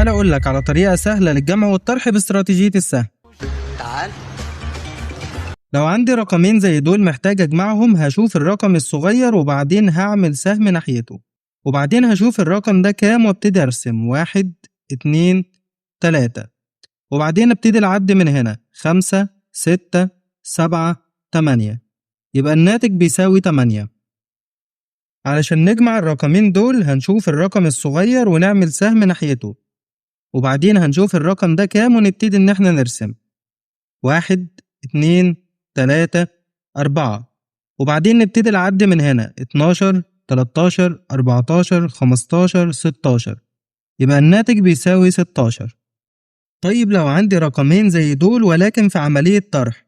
تعال اقول لك على طريقة سهلة للجمع والطرح باستراتيجية السهم. تعال. لو عندي رقمين زي دول محتاج اجمعهم، هشوف الرقم الصغير وبعدين هعمل سهم ناحيته، وبعدين هشوف الرقم ده كام وابتدي ارسم 1 2 3، وبعدين ابتدي العد من هنا 5 6 7 8، يبقى الناتج بيساوي 8. علشان نجمع الرقمين دول هنشوف الرقم الصغير ونعمل سهم ناحيته، وبعدين هنشوف الرقم ده كام ونبتدي ان احنا نرسم 1 2 3 4، وبعدين نبتدي العد من هنا 12 13 14 15 16، يبقى الناتج بيساوي 16. طيب لو عندي رقمين زي دول ولكن في عملية طرح،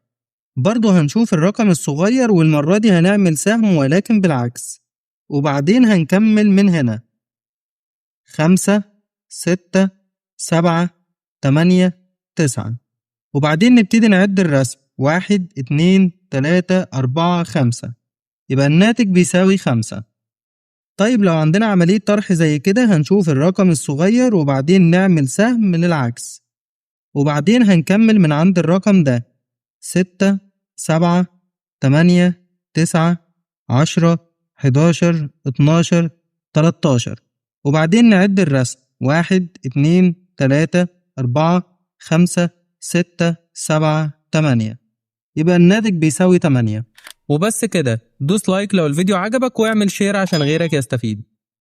برضه هنشوف الرقم الصغير والمرة دي هنعمل سهم ولكن بالعكس، وبعدين هنكمل من هنا 5 6 7 8 9، وبعدين نبتدي نعد الرسم 1 2 3 4 5، يبقى الناتج بيساوي 5. طيب لو عندنا عملية طرح زي كده هنشوف الرقم الصغير وبعدين نعمل سهم للعكس، وبعدين هنكمل من عند الرقم ده 6 7 8 9 10 11 12 13، وبعدين نعد الرسم 1 2 3 4 5 6 7 8، يبقى الناتج بيساوي 8. وبس كده، دوس لايك لو الفيديو عجبك واعمل شير عشان غيرك يستفيد.